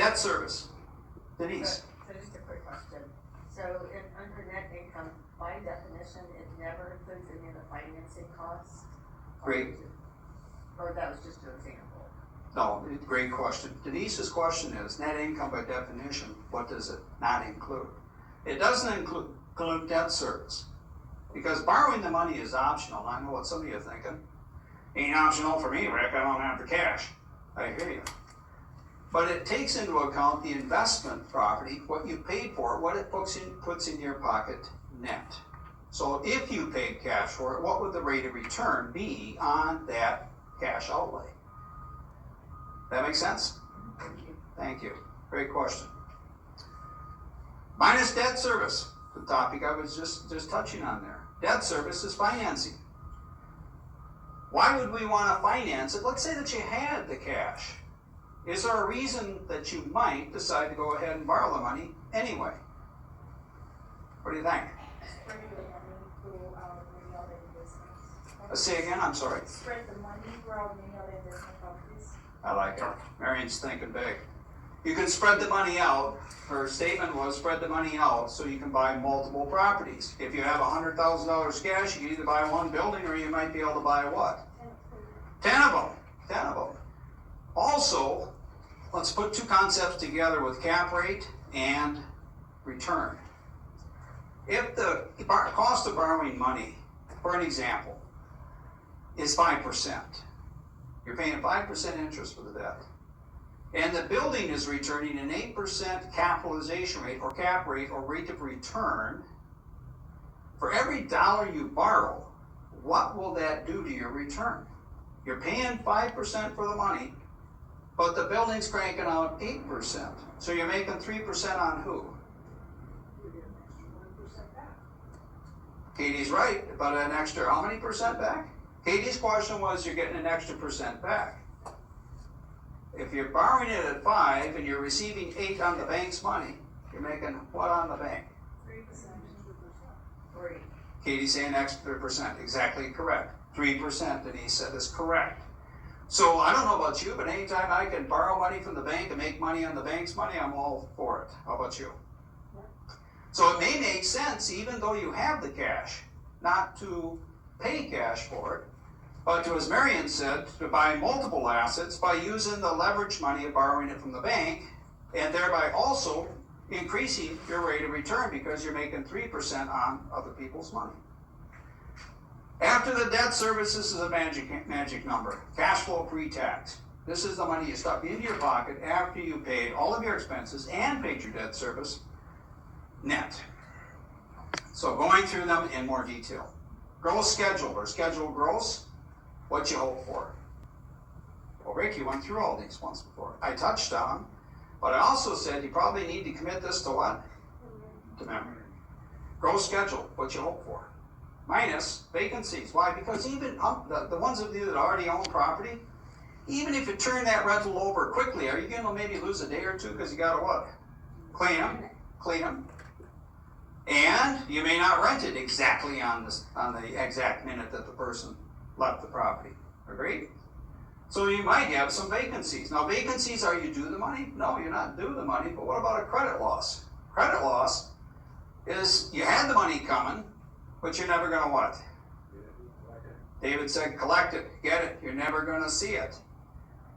Debt service. Denise. So just a quick question. So under net income, by definition, it never includes any of the financing costs? Great. Or that was just an example? No, great question. Denise's question is, net income by definition, what does it not include? It doesn't include debt service. Because borrowing the money is optional. I know what some of you are thinking. Ain't optional for me, Rick, I don't have the cash. I hear you. But it takes into account the investment property, what you paid for it, what it puts in your pocket net. So if you paid cash for it, what would the rate of return be on that cash outlay? That makes sense? Thank you. Thank you. Great question. Minus debt service, the topic I was just touching on there. Debt service is financing. Why would we want to finance it? Let's say that you had the cash. Is there a reason that you might decide to go ahead and borrow the money anyway? What do you think? Spread the money through many other investments. Say again, I'm sorry. Spread the money throughout many other investment properties. I like it. Marion's thinking big. You can spread the money out. Her statement was spread the money out so you can buy multiple properties. If you have $100,000 cash, you can either buy one building or you might be able to buy what? 10 of them. 10 of them. Also, let's put two concepts together with cap rate and return. If the cost of borrowing money, for an example, is 5%, you're paying 5% interest for the debt, and the building is returning an 8% capitalization rate or cap rate or rate of return, for every dollar you borrow, what will that do to your return? You're paying 5% for the money, but the building's cranking out 8%. So you're making 3% on who? Katie's right, about an extra, how many percent back? Katie's question was you're getting an extra percent back. If you're borrowing it at 5 and you're receiving 8 on the bank's money, you're making what on the bank? 3%. 3. Katie's saying extra percent, exactly correct. 3%, Denise said is correct. So I don't know about you, but anytime I can borrow money from the bank and make money on the bank's money, I'm all for it. How about you? So it may make sense, even though you have the cash, not to pay cash for it, but to, as Marion said, to buy multiple assets by using the leverage money of borrowing it from the bank, and thereby also increasing your rate of return because you're making 3% on other people's money. After the debt service, this is a magic number. Cash flow pre-tax. This is the money you stuck into your pocket after you paid all of your expenses and paid your debt service net. So going through them in more detail. Gross schedule or schedule gross, what you hope for. Well, Rick, you went through all these once before. I touched on them, but I also said you probably need to commit this to what? To memory. Gross schedule, what you hope for. Minus vacancies. Why? Because even the ones of you that already own property, even if you turn that rental over quickly, are you going to maybe lose a day or two because you got to what? Clean them. And you may not rent it exactly on the exact minute that the person left the property. Agreed? So you might have some vacancies. Now vacancies, are you due the money? No, you're not due the money, but what about a credit loss? Credit loss is you had the money coming, but you're never going to what? David said collect it, get it, you're never going to see it.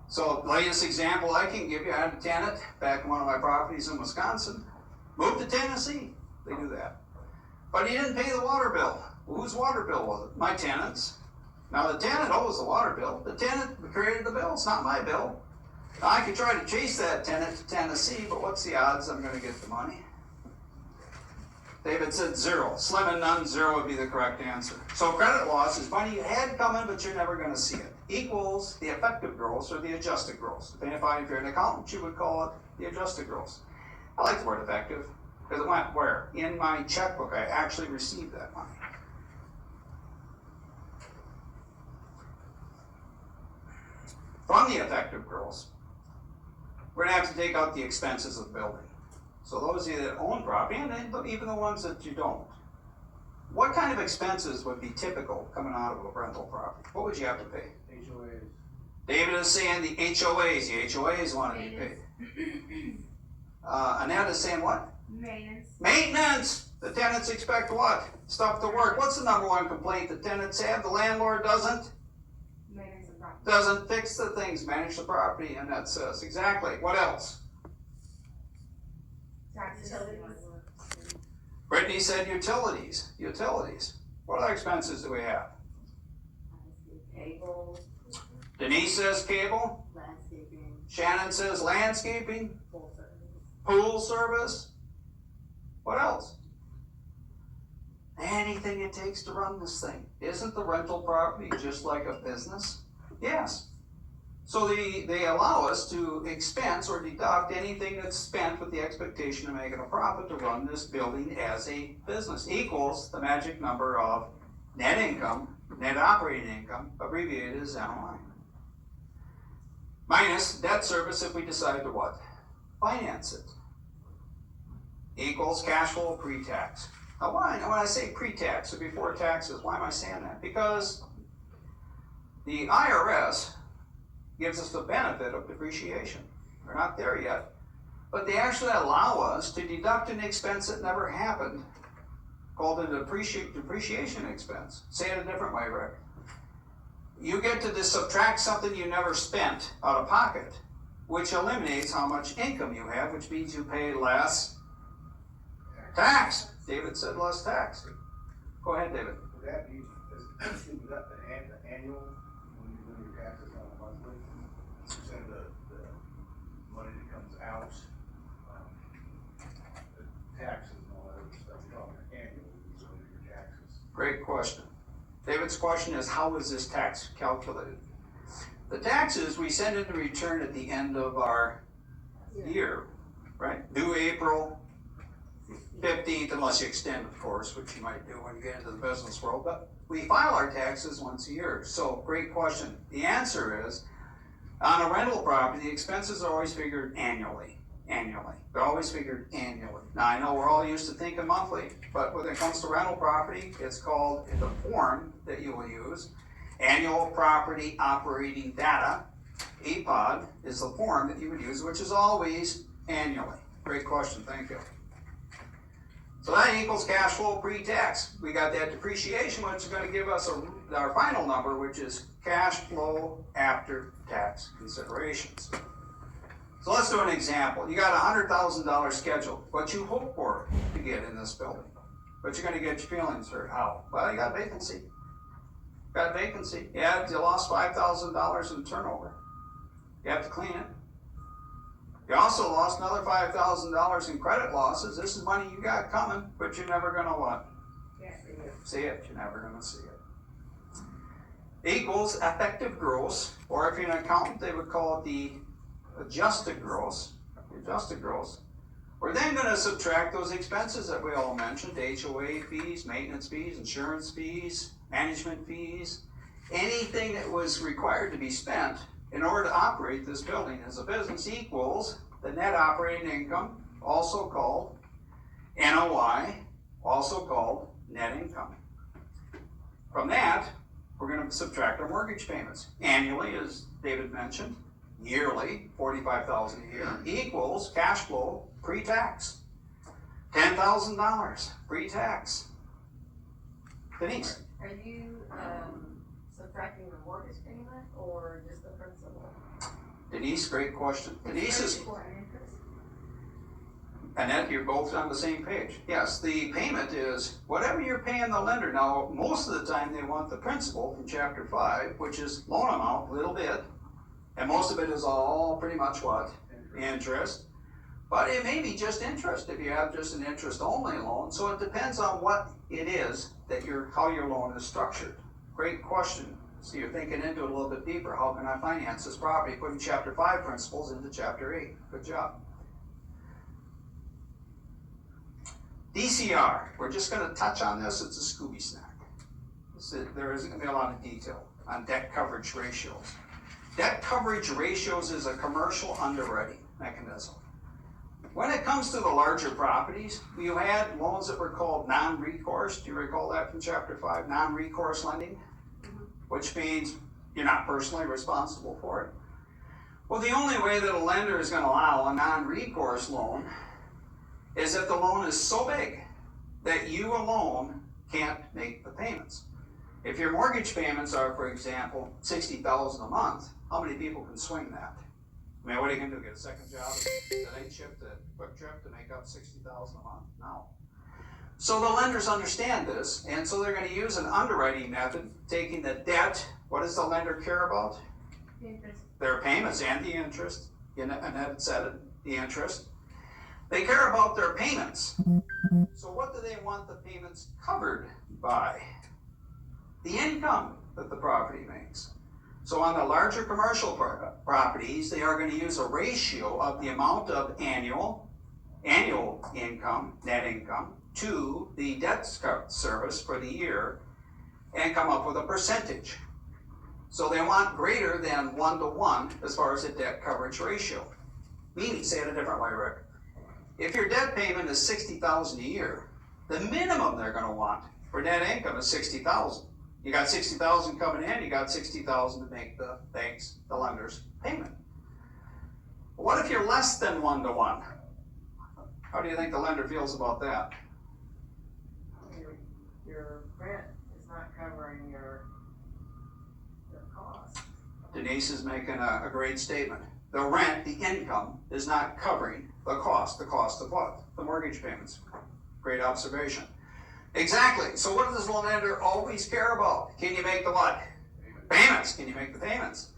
So latest example I can give you, I had a tenant back in one of my properties in Wisconsin, moved to Tennessee, they do that. But he didn't pay the water bill. Well, whose water bill was it? My tenant's. Now the tenant owes the water bill. The tenant created the bill, it's not my bill. Now I could try to chase that tenant to Tennessee, but what's the odds I'm going to get the money? David said 0. Slim and none, 0 would be the correct answer. So credit loss is money you had coming, but you're never going to see it. Equals the effective gross or the adjusted gross. Depending upon if you're an accountant, you would call it the adjusted gross. I like the word effective because it went where? In my checkbook, I actually received that money. From the effective gross, we're going to have to take out the expenses of the building. So those of you that own property, and even the ones that you don't, what kind of expenses would be typical coming out of a rental property? What would you have to pay? HOAs. David is saying the HOAs want to be paid. Annette is saying what? Maintenance. Maintenance! The tenants expect what? Stuff to work. What's the number one complaint the tenants have? The landlord doesn't Maintenance of property. doesn't fix the things, manage the property, and that says exactly. What else? Taxes. Brittany said utilities. Utilities. What other expenses do we have? Cable, Denise says cable. landscaping, Shannon says landscaping. full service. Pool service. What else? Anything it takes to run this thing. Isn't the rental property just like a business? Yes. So they allow us to expense or deduct anything that's spent with the expectation of making a profit to run this building as a business. Equals the magic number of net income, net operating income, abbreviated as NOI. Minus debt service if we decide to what? Finance it. Equals cash flow pre-tax. Now when I say pre-tax or before taxes, why am I saying that? Because the IRS gives us the benefit of depreciation. We're not there yet. But they actually allow us to deduct an expense that never happened, called a depreciation expense. Say it a different way, Rick. You get to subtract something you never spent out of pocket, which eliminates how much income you have, which means you pay less tax. David said less tax. Go ahead, David. Would that be, is that the annual, when you do your taxes on a monthly, percent of the money that comes out, the taxes and all that other stuff, you're talking annual, so your taxes. Great question. David's question is, how is this tax calculated? The taxes we send in the return at the end of our year, right? Due April 15th, unless you extend, of course, which you might do when you get into the business world, but we file our taxes once a year. So, great question. The answer is, on a rental property, the expenses are always figured annually. They're always figured annually. Now, I know we're all used to thinking monthly, but when it comes to rental property, it's called, the form that you will use, Annual Property Operating Data. APOD is the form that you would use, which is always annually. Great question, thank you. So that equals cash flow pre-tax. We got that depreciation, which is going to give us our final number, which is cash flow after tax considerations. So let's do an example. You got a $100,000 scheduled. What you hope for to get in this building. But you're going to get your feelings hurt. How? Well, you got vacancy. Yeah, you lost $5,000 in turnover. You have to clean it. You also lost another $5,000 in credit losses. This is money you got coming, but you're never gonna what? See it. You're never gonna see it. Equals effective gross, or if you're an accountant, they would call it the adjusted gross. We're then gonna subtract those expenses that we all mentioned, HOA fees, maintenance fees, insurance fees, management fees, anything that was required to be spent in order to operate this building as a business equals the net operating income, also called NOI, also called net income. From that, we're going to subtract our mortgage payments. Annually, as David mentioned, yearly, $45,000 a year, equals cash flow pre-tax. $10,000 pre-tax. Denise? Are you, subtracting the mortgage payment or just the principal? Denise, great question. Denise is, Principal and interest? Annette, you're both on the same page. Yes, the payment is whatever you're paying the lender. Now, most of the time they want the principal from chapter 5, which is loan amount, a little bit. And most of it is all pretty much what? Interest. But it may be just interest if you have just an interest-only loan. So it depends on what it is that how your loan is structured. Great question. So you're thinking into it a little bit deeper. How can I finance this property? Putting chapter 5 principles into chapter 8. Good job. DCR. We're just going to touch on this. It's a Scooby snack. There isn't going to be a lot of detail on debt coverage ratios. Debt coverage ratios is a commercial underwriting mechanism. When it comes to the larger properties, you had loans that were called non-recourse. Do you recall that from chapter 5? Non-recourse lending? Which means You're not personally responsible for it. Well, the only way that a lender is gonna allow a non-recourse loan is if the loan is so big that you alone can't make the payments. If your mortgage payments are, for example, $60,000 a month, how many people can swing that? I mean, what are you gonna do, get a second job at night shift, a quick trip to make up $60,000 a month? No. So the lenders understand this, and so they're gonna use an underwriting method, taking the debt. What does the lender care about? Interest. Their payments and the interest. Annette said it, the interest. They care about their payments. So what do they want the payments covered by? The income that the property makes. So on the larger commercial properties, they are going to use a ratio of the amount of annual income, net income, to the debt service for the year and come up with a percentage. So they want greater than 1-to-1 as far as the debt coverage ratio. Meaning, say it a different way, Rick. If your debt payment is $60,000 a year, the minimum they're going to want for net income is $60,000. You got $60,000 coming in, you got $60,000 to make the banks, the lenders, payment. What if you're less than 1-to-1? How do you think the lender feels about that? Your rent is not covering your cost. Denise is making a great statement. The rent, the income, is not covering the cost. The cost of what? The mortgage payments. Great observation. Exactly. So what does the lender always care about? Can you make the what? Payments. Can you make the payments?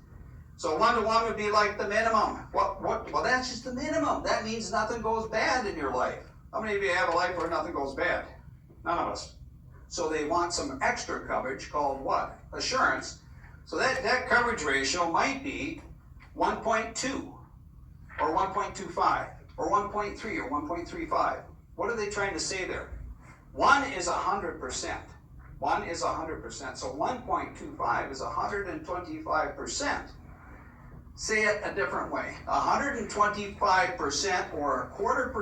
So 1-to-1 would be like the minimum. Well, that's just the minimum. That means nothing goes bad in your life. How many of you have a life where nothing goes bad? None of us. So they want some extra coverage called what? Assurance. So that debt coverage ratio might be 1.2 or 1.25 or 1.3 or 1.35. What are they trying to say there? 1 is 100%. 1 is 100%. So 1.25 is 125%. Say it a different way. 125% or a quarter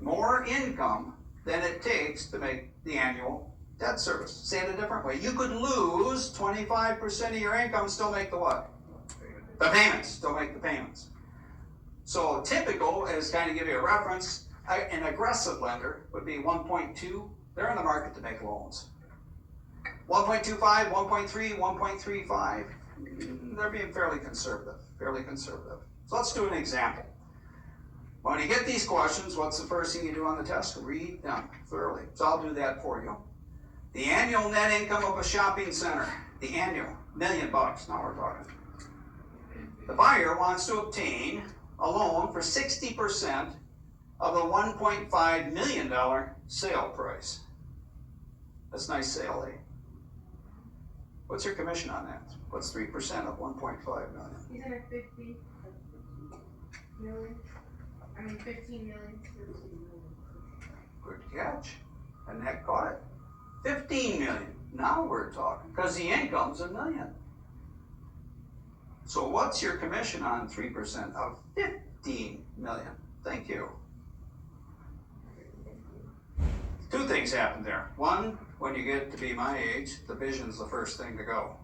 more income than it takes to make the annual debt service. Say it a different way. You could lose 25% of your income, still make the what? The payments. Still make the payments. So typical, is kind of give you a reference, an aggressive lender would be 1.2. They're in the market to make loans. 1.25, 1.3, 1.35. They're being fairly conservative. So let's do an example. When you get these questions, what's the first thing you do on the test? Read them thoroughly. So I'll do that for you. The annual net income of a shopping center. The annual, $1 million. Now we're talking. The buyer wants to obtain a loan for 60% of the $1.5 million sale price. That's a nice sale, eh? What's your commission on that? What's 3% of 1.5 million? Isn't it 50 million? I mean 15 million. Good catch. And that caught it. 15 million. Now we're talking, because the income's $1 million. So what's your commission on 3% of 15 million? Thank you. Two things happen there. One, when you get to be my age, the vision's the first thing to go.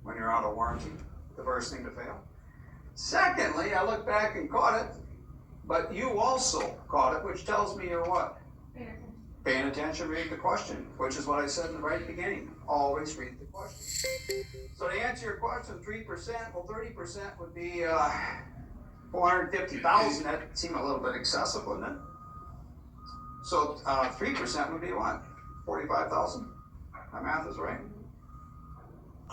When you're out of warranty, the first thing to fail. Secondly, I look back and caught it, but you also caught it, which tells me you're what? Paying attention, read the question, which is what I said in the very beginning. Always read the question. So to answer your question, 3%, well, 30% would be $450,000. That seemed a little bit excessive, wouldn't it? So 3% would be what? 45,000. My math is right.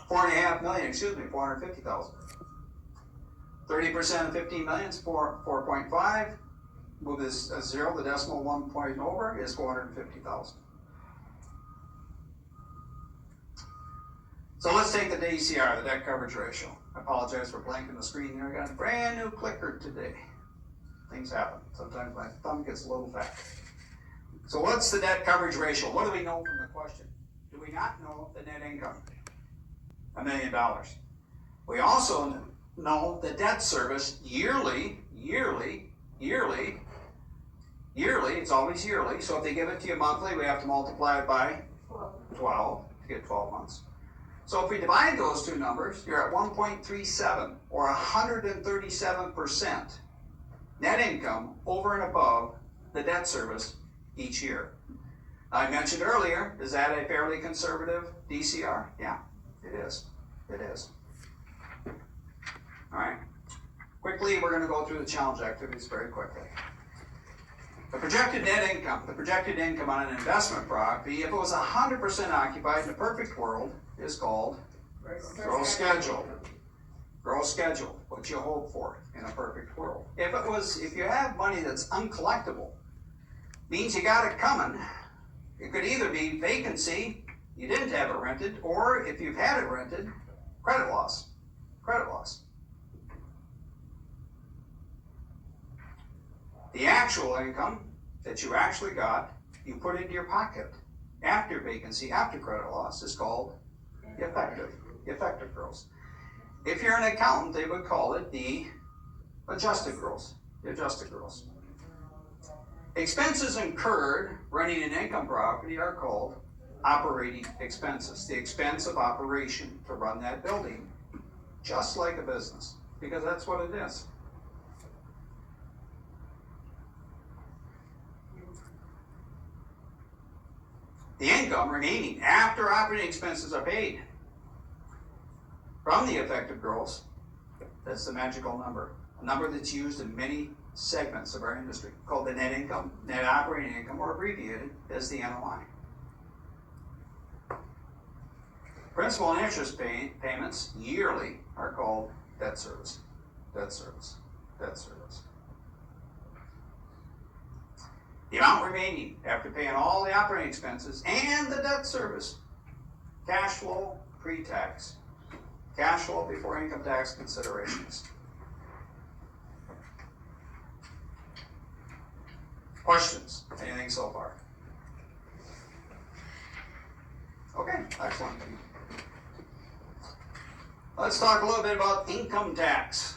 4.5 million, excuse me, 450,000. 30% of 15 million is 4.5. Move this a zero, the decimal 1 point over is 450,000. So let's take the DCR, the debt coverage ratio. I apologize for blanking the screen there. I got a brand new clicker today. Things happen. Sometimes my thumb gets a little fat. So what's the debt coverage ratio? What do we know from the question? Do we not know the net income? $1 million. We also know the debt service yearly, it's always yearly. So if they give it to you monthly, we have to multiply it by 12 to get 12 months. So if we divide those two numbers, you're at 1.37 or 137% net income over and above the debt service each year. I mentioned earlier, is that a fairly conservative DCR? Yeah, it is. It is. All right. Quickly, we're going to go through the challenge activities very quickly. The projected net income, the projected income on an investment property, if it was 100% occupied in a perfect world, is called gross schedule. Gross schedule, what you hope for in a perfect world. If you have money that's uncollectible, means you got it coming. It could either be vacancy, you didn't have it rented, or if you've had it rented, credit loss. Credit loss. The actual income that you actually got, you put into your pocket after vacancy, after credit loss, is called the effective gross. If you're an accountant, they would call it the adjusted gross. The adjusted gross. Expenses incurred running an income property are called operating expenses. The expense of operation to run that building, just like a business, because that's what it is. The income remaining after operating expenses are paid from the effective gross, that's the magical number. A number that's used in many segments of our industry, called the net income, net operating income, or abbreviated as the NOI. Principal and interest payments yearly are called debt service. Debt service. Debt service. The amount remaining after paying all the operating expenses and the debt service, cash flow pre-tax. Cash flow before income tax considerations. Questions? Anything so far? Okay, excellent. Let's talk a little bit about income tax.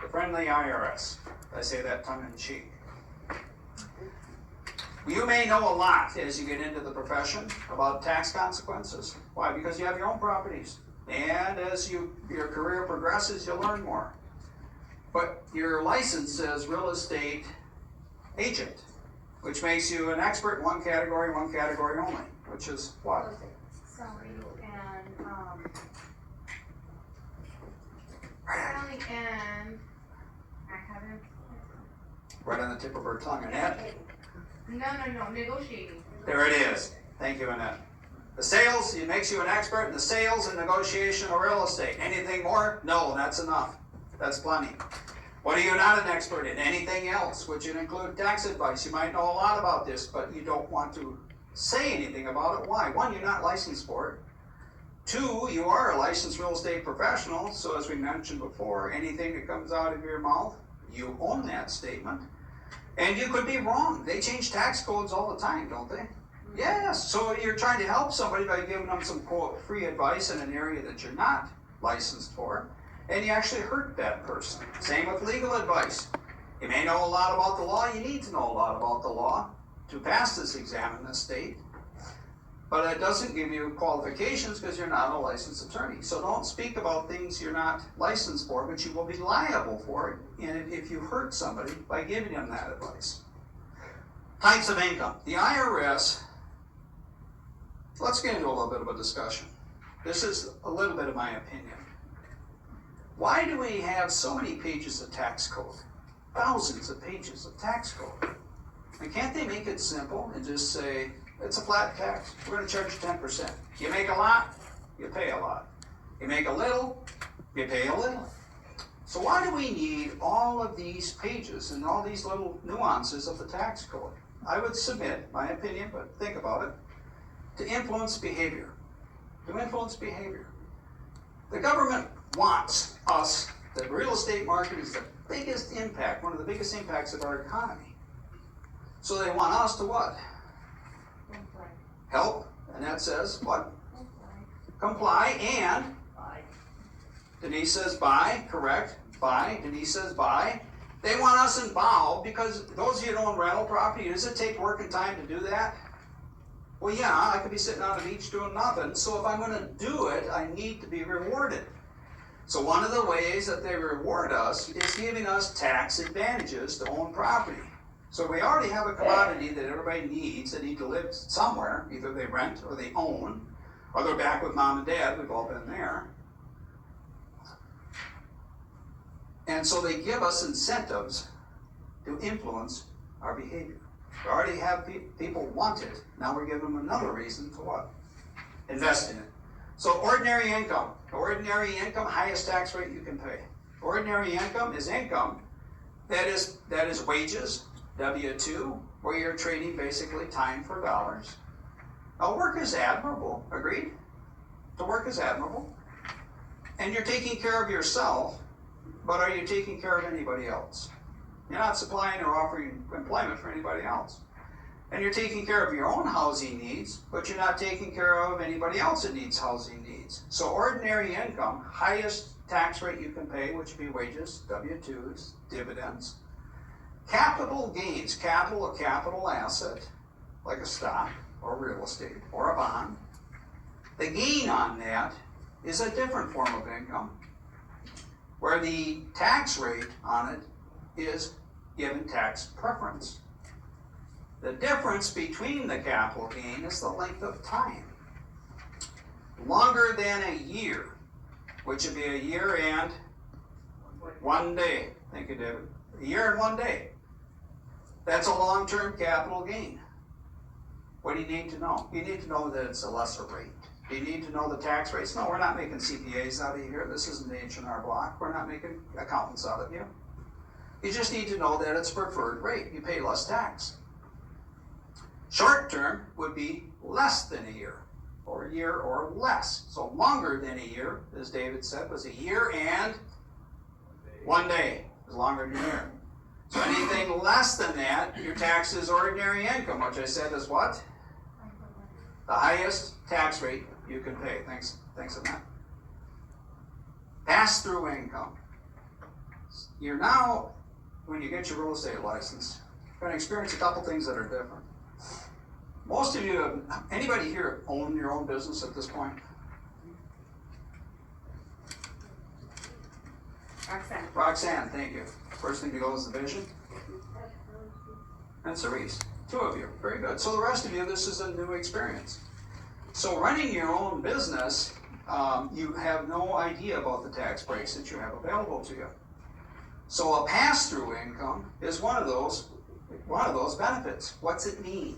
The friendly IRS. I say that tongue in cheek. You may know a lot as you get into the profession about tax consequences. Why? Because you have your own properties. And as your career progresses, you'll learn more. But your license says real estate agent, which makes you an expert in one category only, which is what? Selling and I haven't. Right on the tip of her tongue, Annette. No, negotiating. There it is. Thank you, Annette. The sales, it makes you an expert in the sales and negotiation of real estate. Anything more? No, that's enough. That's plenty. What are you not an expert in? Anything else, which would include tax advice. You might know a lot about this, but you don't want to say anything about it. Why? One, you're not licensed for it. Two, you are a licensed real estate professional, so as we mentioned before, anything that comes out of your mouth, you own that statement. And you could be wrong. They change tax codes all the time, don't they? Yes, so you're trying to help somebody by giving them some, quote, free advice in an area that you're not licensed for, and you actually hurt that person. Same with legal advice. You may know a lot about the law, you need to know a lot about the law to pass this exam in this state, but it doesn't give you qualifications because you're not a licensed attorney. So don't speak about things you're not licensed for, but you will be liable for it if you hurt somebody by giving them that advice. Types of income. The IRS, let's get into a little bit of a discussion. This is a little bit of my opinion. Why do we have so many pages of tax code? Thousands of pages of tax code. And can't they make it simple and just say, it's a flat tax, we're going to charge you 10%. You make a lot, you pay a lot. You make a little, you pay a little. So why do we need all of these pages and all these little nuances of the tax code? I would submit, my opinion, but think about it, to influence behavior. To influence behavior. The government wants us, the real estate market is the biggest impact, one of the biggest impacts of our economy. So they want us to what? Help, and that says what? Comply, and Denise says buy, correct, buy, Denise says buy. They want us involved because those of you who own rental property, does it take work and time to do that? Well, yeah, I could be sitting on a beach doing nothing, so if I'm gonna do it, I need to be rewarded. So one of the ways that they reward us is giving us tax advantages to own property. So we already have a commodity that everybody needs. They need to live somewhere. Either they rent or they own, or they're back with mom and dad. We've all been there. And so they give us incentives to influence our behavior. We already have people want it. Now we're giving them another reason to what? Invest in it. So ordinary income, highest tax rate you can pay. Ordinary income is income that is wages, W-2, where you're trading basically time for dollars. Now work is admirable, agreed? The work is admirable. And you're taking care of yourself, but are you taking care of anybody else? You're not supplying or offering employment for anybody else. And you're taking care of your own housing needs, but you're not taking care of anybody else that needs housing needs. So ordinary income, highest tax rate you can pay, which would be wages, W-2s, dividends. Capital gains, a capital asset, like a stock or real estate or a bond. The gain on that is a different form of income, where the tax rate on it is given tax preference. The difference between the capital gain is the length of time. Longer than a year, which would be a year and 1 day. Thank you, David. A year and 1 day. That's a long-term capital gain. What do you need to know? You need to know that it's a lesser rate. Do you need to know the tax rates? No, we're not making CPAs out of you here. This isn't the H&R Block. We're not making accountants out of you. You just need to know that it's preferred rate. You pay less tax. Short term would be less than a year or less. So longer than a year, as David said, was a year and 1 day is longer than a year. So anything less than that, your tax is ordinary income, which I said is what? The highest tax rate you can pay. Thanks on that. Pass-through income. You're now, when you get your real estate license, going to experience a couple things that are different. Most of you, anybody here own your own business at this point? Roxanne, thank you. First thing to go is the vision. And Cerise. 2 of you. Very good. So the rest of you, this is a new experience. So running your own business, you have no idea about the tax breaks that you have available to you. So a pass-through income is one of those benefits. What's it mean?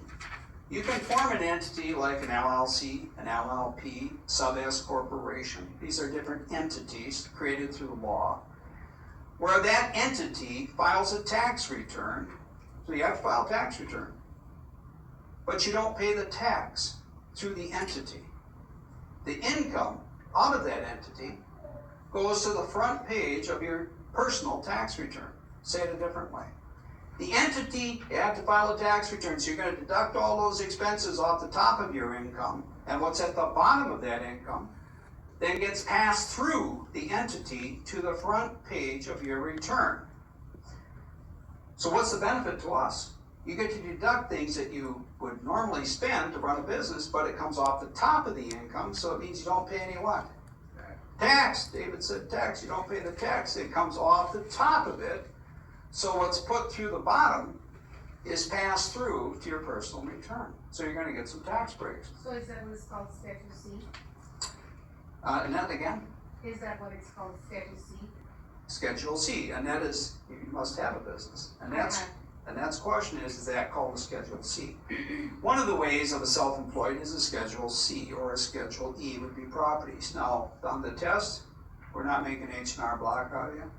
You can form an entity like an LLC, an LLP, sub-S corporation. These are different entities created through law, where that entity files a tax return. So you have to file a tax return. But you don't pay the tax through the entity. The income out of that entity goes to the front page of your personal tax return. Say it a different way. The entity, you have to file a tax return, so you're going to deduct all those expenses off the top of your income, and what's at the bottom of that income then gets passed through the entity to the front page of your return. So what's the benefit to us? You get to deduct things that you would normally spend to run a business, but it comes off the top of the income, so it means you don't pay any what? Tax. David said tax. You don't pay the tax. It comes off the top of it. So what's put through the bottom is passed through to your personal return. So you're going to get some tax breaks. So is that what it's called, Schedule C? And that again? Is that what it's called, Schedule C? Schedule C, and that is, you must have a business. And that's question is that called a Schedule C? One of the ways of a self-employed is a Schedule C, or a Schedule E would be properties. Now, on the test, we're not making H&R Block out of you.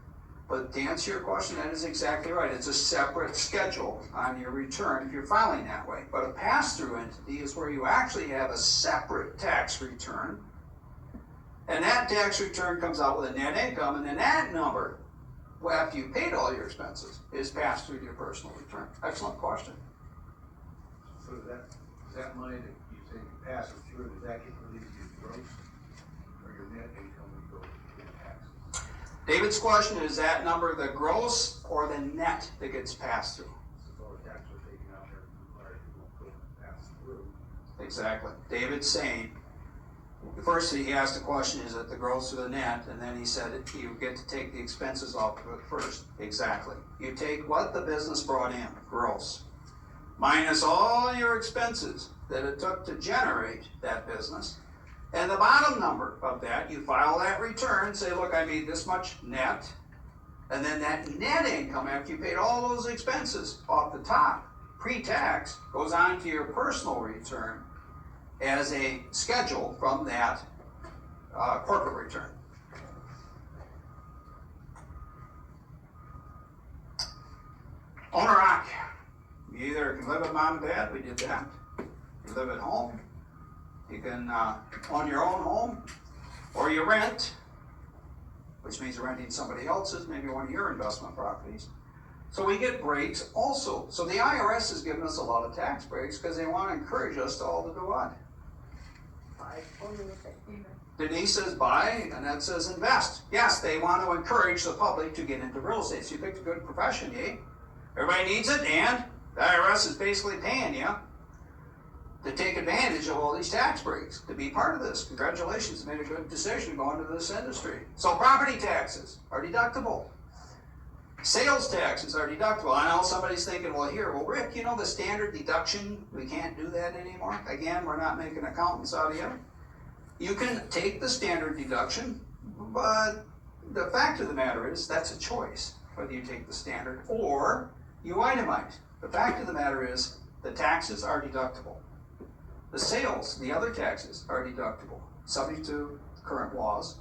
But to answer your question, that is exactly right. It's a separate schedule on your return if you're filing that way. But a pass-through entity is where you actually have a separate tax return. And that tax return comes out with a net income, and then that number, well, after you paid all your expenses, is passed through to your personal return. Excellent question. So that money that you say you pass it through, does that get released to your gross or your net income when you go to get taxes? David's question is that number the gross or the net that gets passed through? So all the taxes are taken out there, required to go pass through. exactly. David's saying, first he asked the question, is it the gross or the net? And then he said, you get to take the expenses off of it first. Exactly. You take what the business brought in, gross, minus all your expenses that it took to generate that business. And the bottom number of that, you file that return, say, look, I made this much net. And then that net income, after you paid all those expenses off the top, pre-tax, goes on to your personal return as a schedule from that corporate return. Owner-occupied. You either can live with mom and dad, we did that. You live at home. You can own your own home, or you rent, which means you're renting somebody else's, maybe one of your investment properties. So we get breaks also. So the IRS has given us a lot of tax breaks because they want to encourage us to all to do what? Buy or real estate. Denise says buy, and that says invest. Yes, they want to encourage the public to get into real estate. So you picked a good profession, eh? Everybody needs it, and the IRS is basically paying you to take advantage of all these tax breaks, to be part of this. Congratulations, you made a good decision going into this industry. So property taxes are deductible. Sales taxes are deductible. I know somebody's thinking, well, Rick, you know the standard deduction, we can't do that anymore. Again, we're not making accountants out of you. You can take the standard deduction, but the fact of the matter is that's a choice, whether you take the standard or you itemize. The fact of the matter is the taxes are deductible. The sales, the other taxes, are deductible, subject to current laws.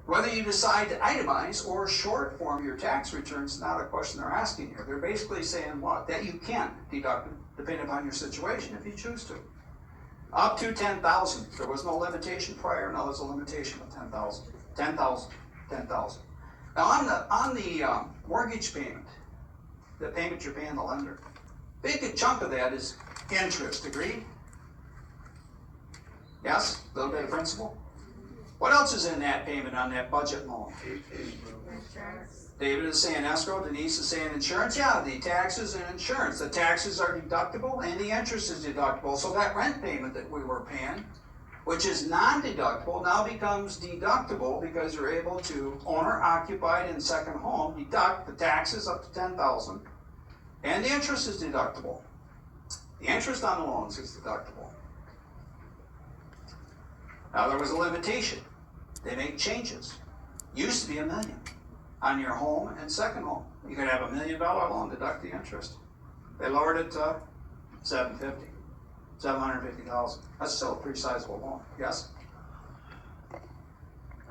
Whether you decide to itemize or short form your tax returns is not a question they're asking here. They're basically saying what? That you can deduct it, depending upon your situation, if you choose to. Up to 10,000. There was no limitation prior. Now there's a limitation of 10,000. 10,000. 10,000. Now on the mortgage payment, the payment you're paying the lender, big chunk of that is interest. Agreed? Yes? A little bit of principal? What else is in that payment on that budget loan? Insurance. David is saying escrow, Denise is saying insurance. Yeah, the taxes and insurance. The taxes are deductible and the interest is deductible. So that rent payment that we were paying, which is non-deductible, now becomes deductible because you're able to, owner occupied in second home, deduct the taxes up to 10,000, and the interest is deductible. The interest on the loans is deductible. Now there was a limitation. They make changes. Used to be $1 million on your home and second home. You could have $1 million loan, deduct the interest. They lowered it to $750,000. That's still a pretty sizable loan. Yes? Not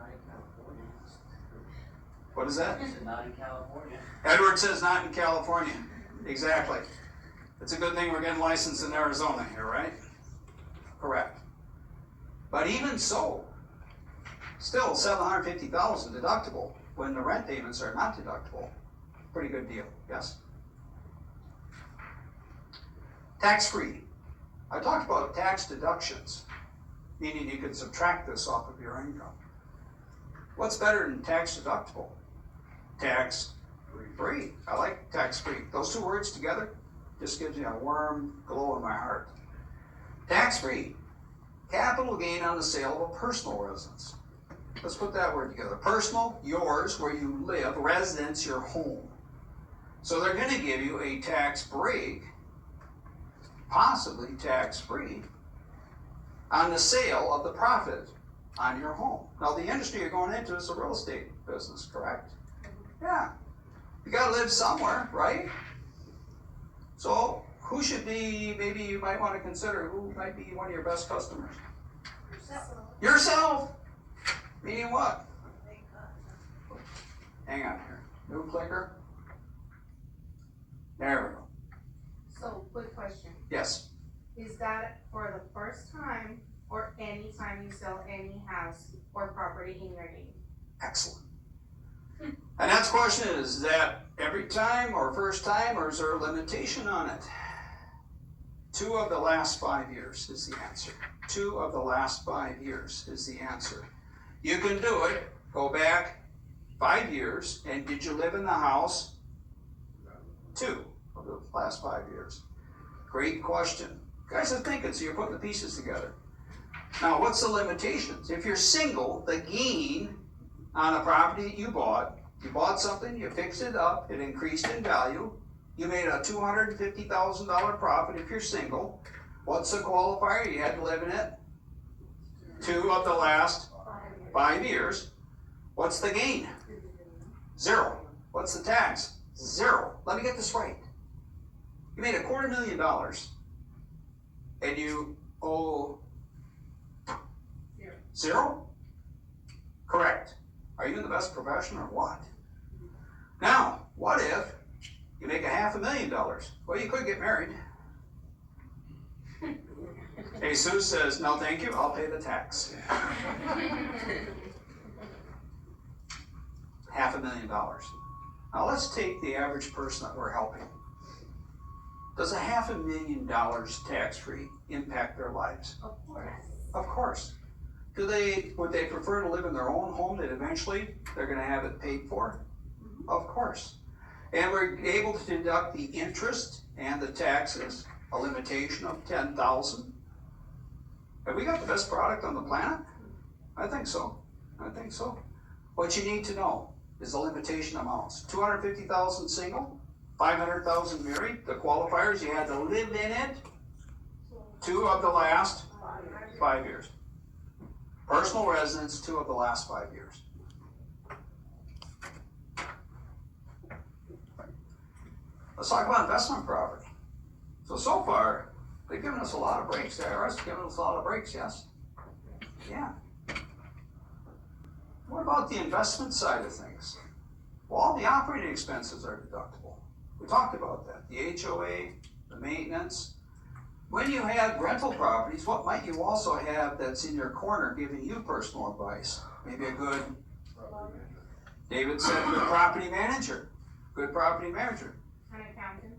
in California. What is that? It's not in California. Edward says not in California. Exactly. It's a good thing we're getting licensed in Arizona here, right? Correct. But even so, still $750,000 deductible when the rent payments are not deductible. Pretty good deal, yes? Tax-free. I talked about tax deductions, meaning you could subtract this off of your income. What's better than tax deductible? Tax-free. I like tax-free. Those two words together just gives me a warm glow in my heart. Tax-free. Capital gain on the sale of a personal residence. Let's put that word together. Personal, yours, where you live. Residence, your home. So they're going to give you a tax break, possibly tax-free, on the sale of the profit on your home. Now the industry you're going into is the real estate business, correct? Yeah. You got to live somewhere, right? So who should be, maybe you might want to consider, who might be one of your best customers? Yourself! Meaning what? Hang on here. New clicker. There we go. So, quick question, Yes. is that for the first time or any time you sell any house or property in your name? Excellent. And that's the question, is that every time or first time, or is there a limitation on it? 2 of the last 5 years is the answer. 2 of the last 5 years is the answer. You can do it, go back 5 years, and did you live in the house 2 of the last 5 years? Great question. Guys are thinking, so you're putting the pieces together. Now, what's the limitations? If you're single, the gain on a property that you bought something, you fixed it up, it increased in value, you made a $250,000 profit if you're single. What's the qualifier? You had to live in it 2 of the last 5 years. What's the gain? 0. What's the tax? 0. Let me get this right. You made $250,000 and you owe 0? Correct. Are you in the best profession or what? Now, what if you make $500,000? Well, you could get married. Jesus says, no thank you, I'll pay the tax. $500,000. Now let's take the average person that we're helping. Does $500,000 tax-free impact their lives? Of course. Of course. Would they prefer to live in their own home that eventually they're gonna have it paid for? Of course. And we're able to deduct the interest and the taxes, a limitation of $10,000. Have we got the best product on the planet? I think so. I think so. What you need to know is the limitation amounts. 250,000 single, 500,000 married. The qualifiers, you had to live in it 2 of the last 5 years. Personal residence, 2 of the last 5 years. Let's talk about investment property. So far, they've given us a lot of breaks. The IRS has given us a lot of breaks, yes? Yeah. What about the investment side of things? Well, all the operating expenses are deductible. We talked about that. The HOA, the maintenance. When you have rental properties, what might you also have that's in your corner giving you personal advice? Maybe a good, David said, good property manager. Good property manager. An accountant.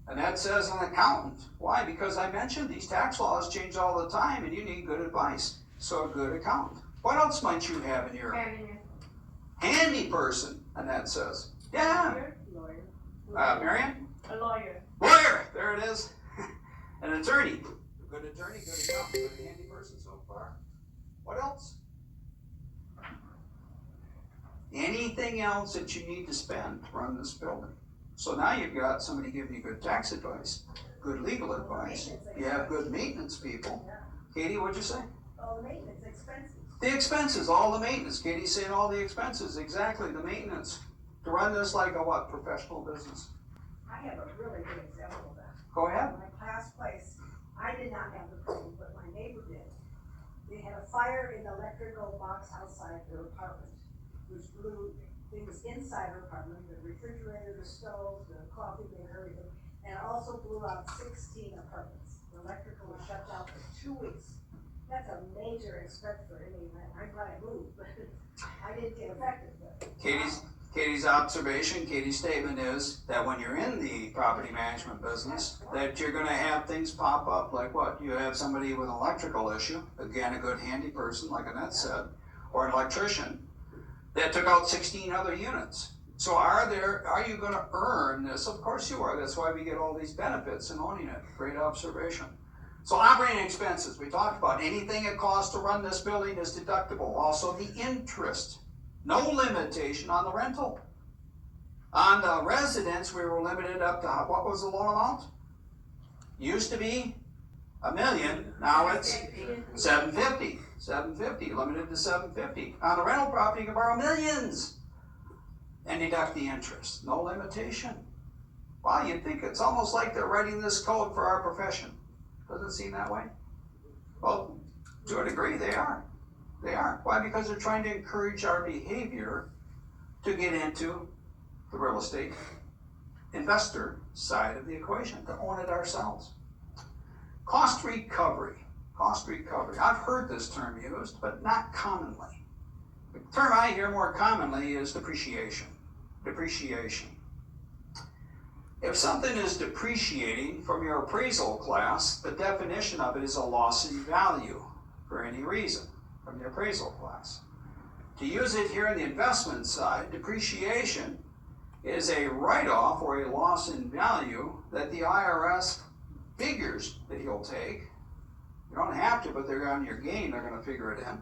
And that says an accountant. Why? Because I mentioned these tax laws change all the time and you need good advice. So a good accountant. What else might you have in your handy person? And that says, yeah. Lawyer. Marion? A lawyer. Lawyer, there it is. An attorney. Good attorney, good accountant, good handy person so far. What else? Anything else that you need to spend to run this building? So now you've got somebody giving you good tax advice, good legal advice. You have good maintenance people. Katie, what'd you say? Oh, maintenance expenses. The expenses, all the maintenance. Katie's saying all the expenses, exactly, the maintenance. To run this like a what, professional business? I have a really good example of that. Go ahead. My past place, I did not have the problem, but my neighbor did. They had a fire in the electrical box outside their apartment, which blew things inside her apartment, the refrigerator, the stove, the coffee maker, everything, and it also blew out 16 apartments. The electrical was shut down for 2 weeks. That's a major expense for any, I'm glad I moved, but I didn't get affected, but. Katie's observation, Katie's statement is that when you're in the property management business, that you're gonna have things pop up, like what? You have somebody with an electrical issue, again, a good handy person, like Annette said, or an electrician, that took out 16 other units. So are you gonna earn this? Of course you are, that's why we get all these benefits in owning it. Great observation. So operating expenses, we talked about, anything it costs to run this building is deductible. Also the interest. No limitation on the rental. On the residence, we were limited up to, what was the loan amount? Used to be $1 million, now it's $750. $750, limited to $750. On the rental property, you can borrow millions and deduct the interest. No limitation. Wow, you'd think it's almost like they're writing this code for our profession. Doesn't it seem that way? Well, to a degree, they are. They are. Why? Because they're trying to encourage our behavior to get into the real estate investor side of the equation, to own it ourselves. Cost recovery. Cost recovery. I've heard this term used, but not commonly. The term I hear more commonly is depreciation. Depreciation. If something is depreciating from your appraisal class, the definition of it is a loss in value for any reason from the appraisal class. To use it here in the investment side, depreciation is a write-off or a loss in value that the IRS figures that he'll take, you don't have to, but they're on your gain, they're gonna figure it in.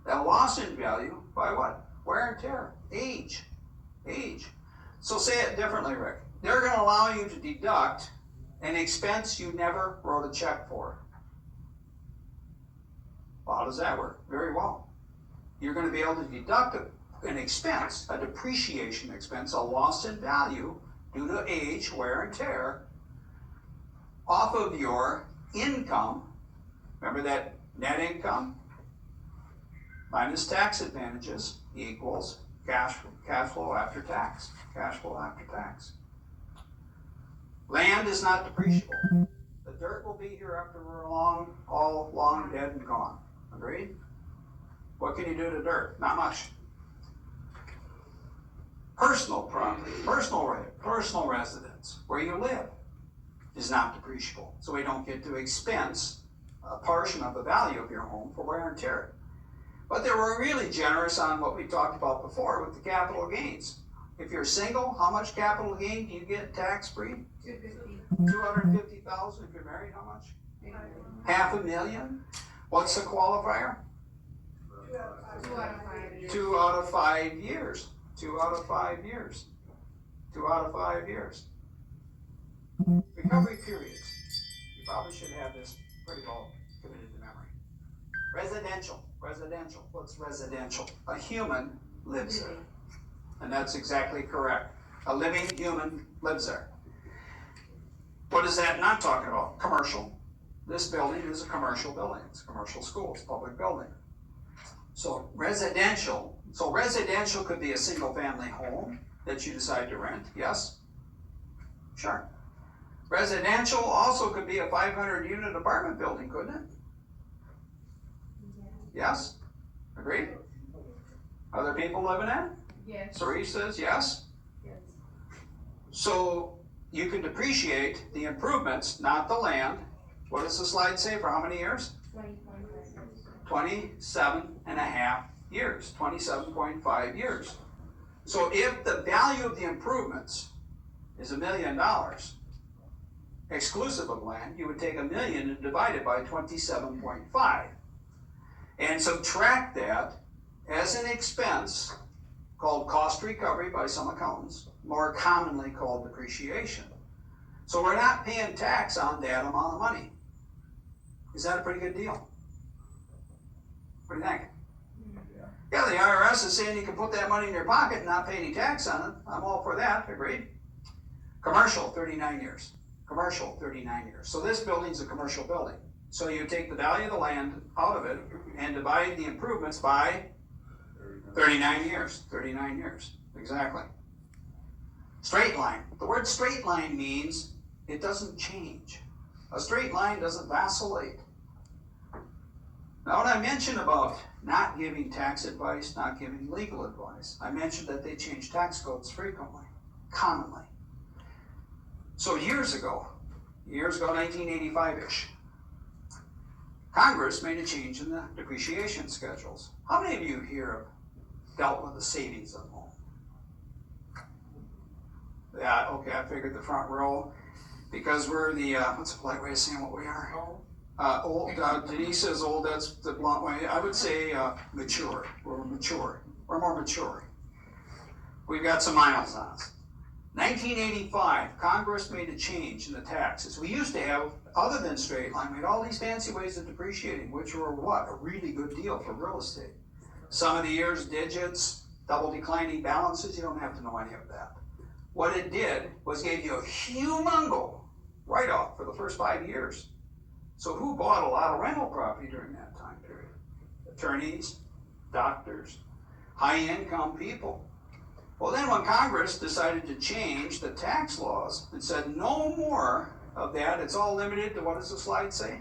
That loss in value by what? Wear and tear, age. So say it differently, Rick. They're gonna allow you to deduct an expense you never wrote a check for. Well, how does that work? Very well. You're gonna be able to deduct an expense, a depreciation expense, a loss in value due to age, wear and tear, off of your income. Remember that net income minus tax advantages equals cash flow after tax. Cash flow after tax. Land is not depreciable. The dirt will be here after we're all long dead and gone. Agreed? What can you do to dirt? Not much. Personal property, personal residence, where you live, is not depreciable. So we don't get to expense a portion of the value of your home for wear and tear. But they were really generous on what we talked about before with the capital gains. If you're single, how much capital gain do you get tax-free? $250,000. If you're married, how much? $500,000. What's the qualifier? 2 out of 5 years. 2 out of 5 years. 2 out of 5 years. 2 out of 5 years. Recovery periods. You probably should have this pretty well committed to memory. Residential. What's residential? A human lives there. And that's exactly correct. A living human lives there. What is that not talking about? Commercial. This building is a commercial building. It's a commercial school. It's a public building. So residential could be a single family home that you decide to rent, yes? Sure. Residential also could be a 500 unit apartment building, couldn't it? Yes? Agreed? Other people living in it? Yes. Sari says yes. Yes. So you can depreciate the improvements, not the land. What does the slide say for how many years? 27.5 years, 27.5 years. So if the value of the improvements is $1 million, exclusive of land, you would take $1 million and divide it by 27.5. And subtract that as an expense called cost recovery by some accountants, more commonly called depreciation. So we're not paying tax on that amount of money. Is that a pretty good deal? What do you think? Yeah, the IRS is saying you can put that money in your pocket and not pay any tax on it. I'm all for that, agreed? Commercial, 39 years. Commercial, 39 years. So this building's a commercial building. So you take the value of the land out of it and divide the improvements by 39 years. 39 years, exactly. Straight line. The word straight line means it doesn't change. A straight line doesn't vacillate. Now, what I mentioned about not giving tax advice, not giving legal advice, I mentioned that they change tax codes frequently, commonly. So years ago, 1985-ish, Congress made a change in the depreciation schedules. How many of you here have dealt with the savings of home? Yeah, okay, I figured the front row, because we're the, what's a polite way of saying what we are? Old, Denise says old, that's the blunt way. I would say mature. We're mature. We're more mature. We've got some miles on us. 1985, Congress made a change in the taxes. We used to have, other than straight line, we had all these fancy ways of depreciating, which were what? A really good deal for real estate. Some of the years, digits, double declining balances, you don't have to know any of that. What it did was gave you a humongo write-off for the first 5 years. So who bought a lot of rental property during that time period? Attorneys, doctors, high-income people. Well, then when Congress decided to change the tax laws and said no more of that, it's all limited to, what does the slide say?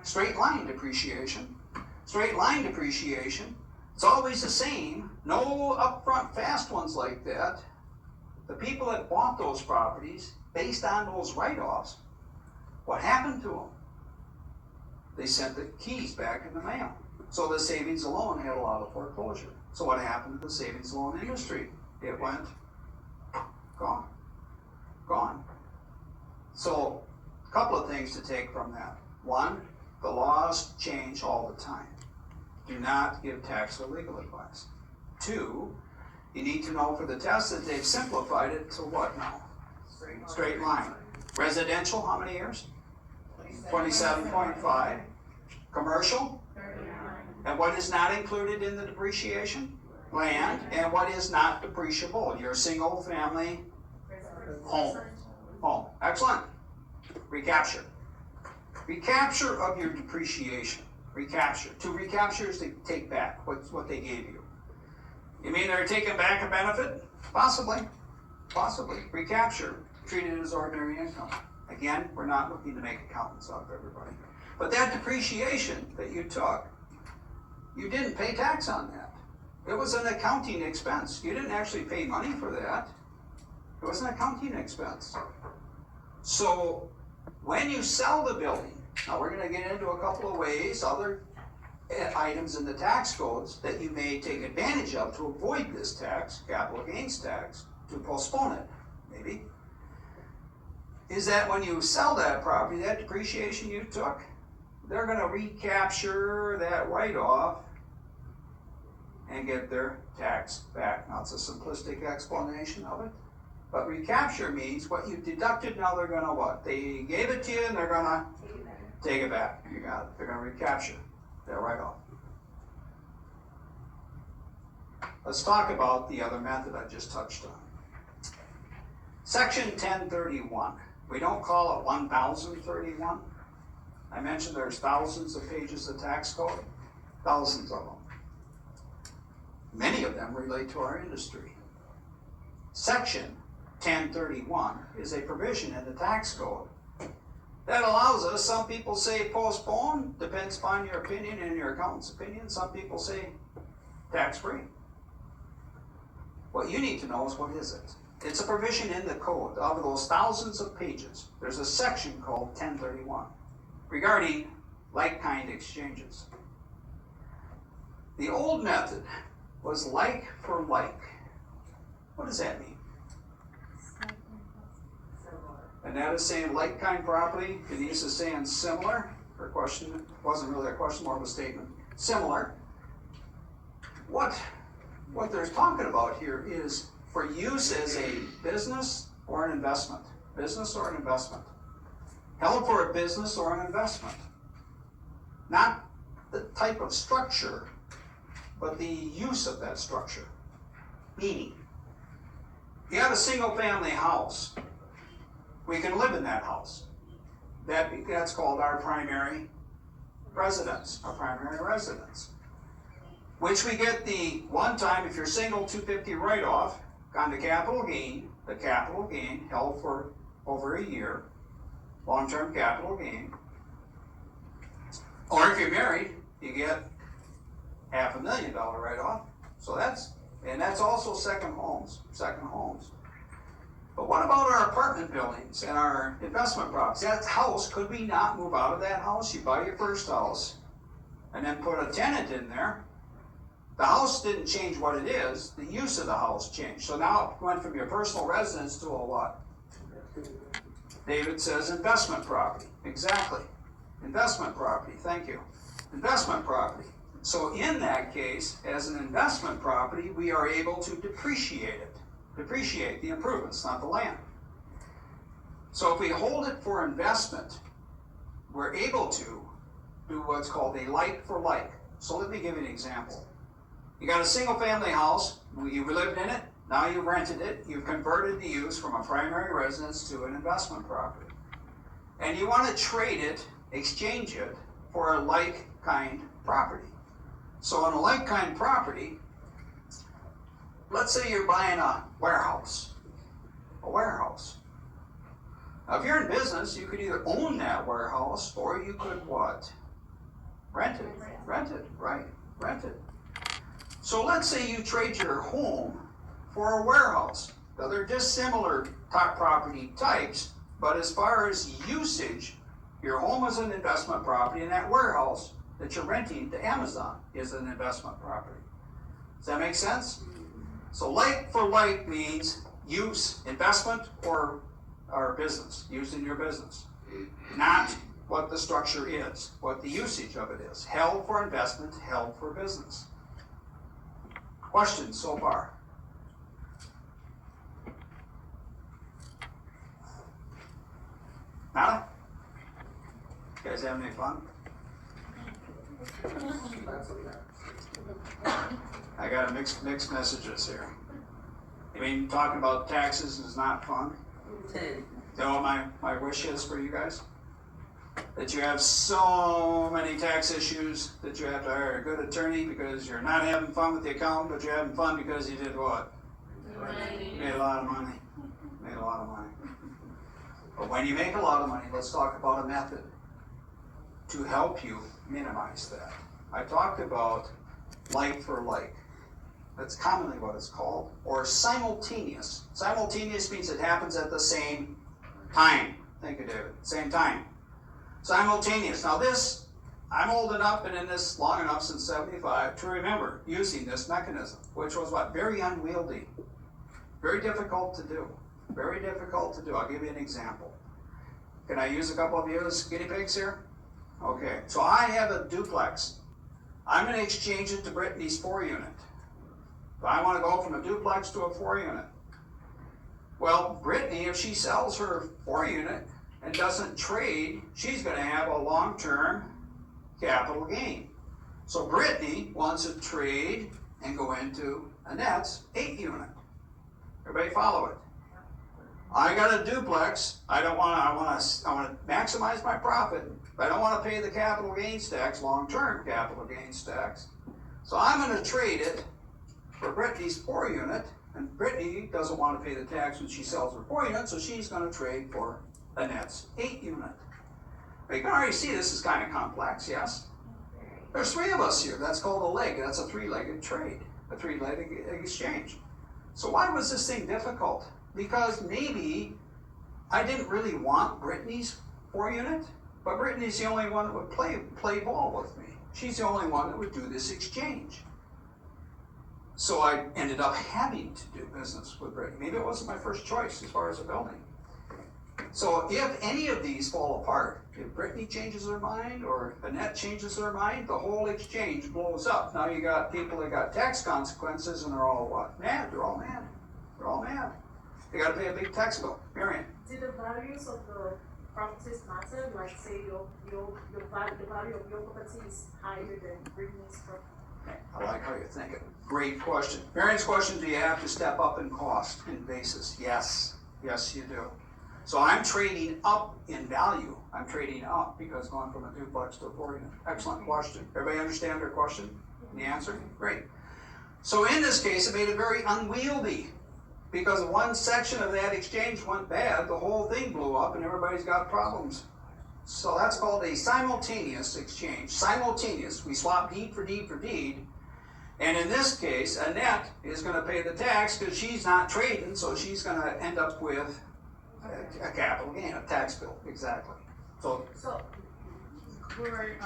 Straight line depreciation. Straight line depreciation. It's always the same. No upfront fast ones like that. The people that bought those properties, based on those write-offs, what happened to them? They sent the keys back in the mail. So the savings loan had a lot of foreclosure. So what happened to the savings loan industry? It went gone. So a couple of things. things to take from that. One, the laws change all the time. Do not give tax or legal advice. Two, you need to know for the test that they've simplified it to what now? Straight line. Residential, how many years? 27.5. Commercial? 39. And what is not included in the depreciation? Land. And what is not depreciable? Your single family home. Home. Excellent. Recapture. Recapture of your depreciation. Recapture. To recapture is to take back what they gave you. You mean they're taking back a benefit? Possibly. Possibly. Recapture. Treat it as ordinary income. Again, we're not looking to make accountants out of everybody. But that depreciation that you took, you didn't pay tax on that. It was an accounting expense. You didn't actually pay money for that. It was an accounting expense. So when you sell the building, now we're going to get into a couple of ways, other items in the tax codes that you may take advantage of to avoid this tax, capital gains tax, to postpone it, maybe, is that when you sell that property, that depreciation you took, they're going to recapture that write-off and get their tax back. Now, it's a simplistic explanation of it, but recapture means what you deducted, now they're going to what? They gave it to you and they're going to take it back. You got it. They're going to recapture that write-off. Let's talk about the other method I just touched on. Section 1031. We don't call it 1031. I mentioned there's thousands of pages of tax code, thousands of them. Many of them relate to our industry. Section 1031 is a provision in the tax code that allows us, some people say postpone, depends upon your opinion and your accountant's opinion. Some people say tax-free. What you need to know is what is it? It's a provision in the code. Of those thousands of pages, there's a section called 1031 regarding like-kind exchanges. The old method was like for like. What does that mean? And that is saying like-kind property. Denise is saying similar. Her question wasn't really a question, more of a statement. Similar. What they're talking about here is for use as a business or an investment. Business or an investment. Held for a business or an investment. Not the type of structure, but the use of that structure. Meaning, you have a single family house. We can live in that house. That's called our primary residence. Our primary residence. Which we get the one time, if you're single, $250 write-off on the capital gain. The capital gain held for over a year. Long-term capital gain. Or if you're married, you get $500,000 write-off. So that's also second homes. But what about our apartment buildings and our investment properties? That house, could we not move out of that house? You buy your first house and then put a tenant in there. The house didn't change what it is, the use of the house changed. So now it went from your personal residence to a what? David says investment property. Exactly. Investment property, thank you. Investment property. So in that case, as an investment property, we are able to depreciate it. Depreciate the improvements, not the land. So if we hold it for investment, we're able to do what's called a like for like. So let me give you an example. You got a single family house, you lived in it, now you rented it, you've converted the use from a primary residence to an investment property. And you want to trade it, exchange it, for a like kind property. So on a like kind property, let's say you're buying a warehouse. A warehouse. Now if you're in business, you could either own that warehouse or you could what? Rent it. Rent it, right. Rent it. So let's say you trade your home for a warehouse. Now they're just similar property types, but as far as usage, your home is an investment property and that warehouse that you're renting to Amazon is an investment property. Does that make sense? So like for like means use, investment, or business, used in your business. not what the structure is, what the usage of it is. Held for investment, held for business. Questions so far? Nada? You guys having any fun? I got mixed messages here. I mean, talking about taxes is not fun. You know what my wish is for you guys? That you have so many tax issues that you have to hire a good attorney because you're not having fun with the accountant, but you're having fun because you did what? Made a lot of money. Made a lot of money. But when you make a lot of money, let's talk about a method to help you minimize that. I talked about like for like. That's commonly what it's called. Or simultaneous. Simultaneous means it happens at the same time. Think of it, same time. Simultaneous. Now this, I'm old enough and in this long enough since 75 to remember using this mechanism, which was what? Very unwieldy. Very difficult to do. Very difficult to do. I'll give you an example. Can I use a couple of you as guinea pigs here? Okay, so I have a duplex. I'm going to exchange it to Brittany's 4-unit. So I want to go from a duplex to a 4-unit. Well, Brittany, if she sells her 4-unit and doesn't trade, she's going to have a long-term capital gain. So Brittany wants to trade and go into Annette's 8-unit. Everybody follow it? I got a duplex. I want to maximize my profit, but I don't want to pay the capital gains tax, long-term capital gains tax. So I'm going to trade it for Brittany's 4-unit, and Brittany doesn't want to pay the tax when she sells her 4-unit, so she's going to trade for Annette's 8-unit. You can already see this is kind of complex, yes? There's 3 of us here. That's called a leg. That's a 3-legged trade, a 3-legged exchange. So why was this thing difficult? Because maybe I didn't really want Brittany's 4-unit, but Brittany's the only one that would play ball with me. She's the only one that would do this exchange. So I ended up having to do business with Brittany. Maybe it wasn't my first choice as far as a building. So if any of these fall apart, if Brittany changes her mind or Annette changes her mind, the whole exchange blows up. Now you got people that got tax consequences and they're all what? Mad. They're all mad. They're all mad. They got to pay a big tax bill. Marion. Did the values of the properties matter? Like say the value of your property is higher than Brittany's property? I like how you're thinking. Great question. Marion's question, do you have to step up in cost and basis? Yes. Yes, you do. So I'm trading up in value. I'm trading up because going from a duplex to a 4-unit. Excellent question. Everybody understand their question? The answer? Great. So in this case, it made it very unwieldy. Because one section of that exchange went bad, the whole thing blew up and everybody's got problems. So that's called a simultaneous exchange. Simultaneous, we swap deed for deed for deed. And in this case, Annette is going to pay the tax because she's not trading, so she's going to end up with a capital gain, a tax bill, exactly. So we were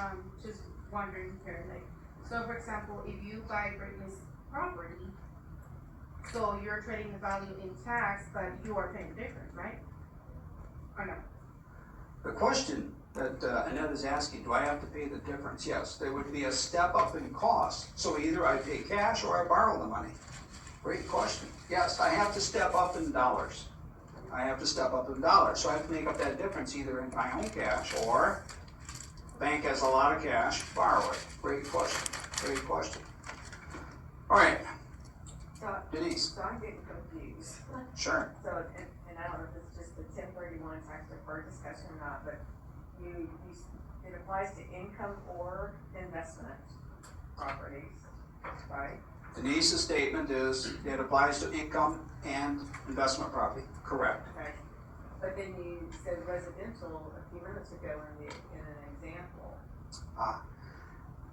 just wondering here, like, so for example, if you buy Brittany's property, so you're trading the value in tax, but you are paying the difference, right? Or no? the question that Annette is asking, do I have to pay the difference? Yes, there would be a step up in cost. So either I pay cash or I borrow the money. Great question. Yes, I have to step up in dollars. I have to step up in dollars. So I have to make up that difference either in my own cash or the bank has a lot of cash, borrow it. Great question. Great question. All right. Denise. So I'm getting confused. Sure. So, and I don't know if it's just the 1031 tax deferred discussion or not, but it applies to income or investment properties, right? Denise's statement is it applies to income and investment property. Correct. Okay. But then you said residential a few minutes ago in an example.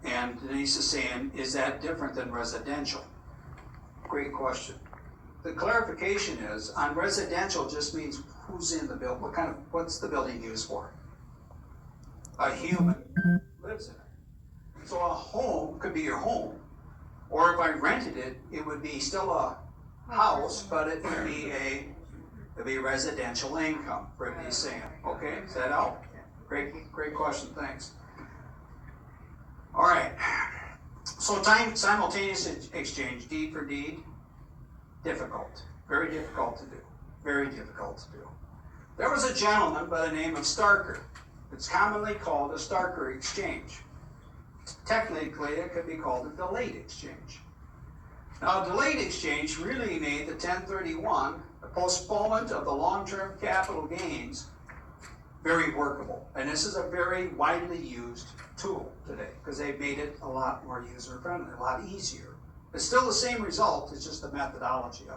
And Denise is saying, is that different than residential? Great question. The clarification is, on residential just means who's in the building, what's the building used for? A human lives in it. So a home could be your home, or if I rented it, it would be still a house, but it would be a It'll be residential income, Brittany's saying. Okay, does that help? Great question, thanks. All right. So simultaneous exchange, deed for deed, difficult. Very difficult to do. Very difficult to do. There was a gentleman by the name of Starker. It's commonly called a Starker exchange. Technically, it could be called a delayed exchange. Now, a delayed exchange really made the 1031, the postponement of the long-term capital gains, very workable. And this is a very widely used tool today because they've made it a lot more user-friendly, a lot easier. It's still the same result, it's just the methodology of it.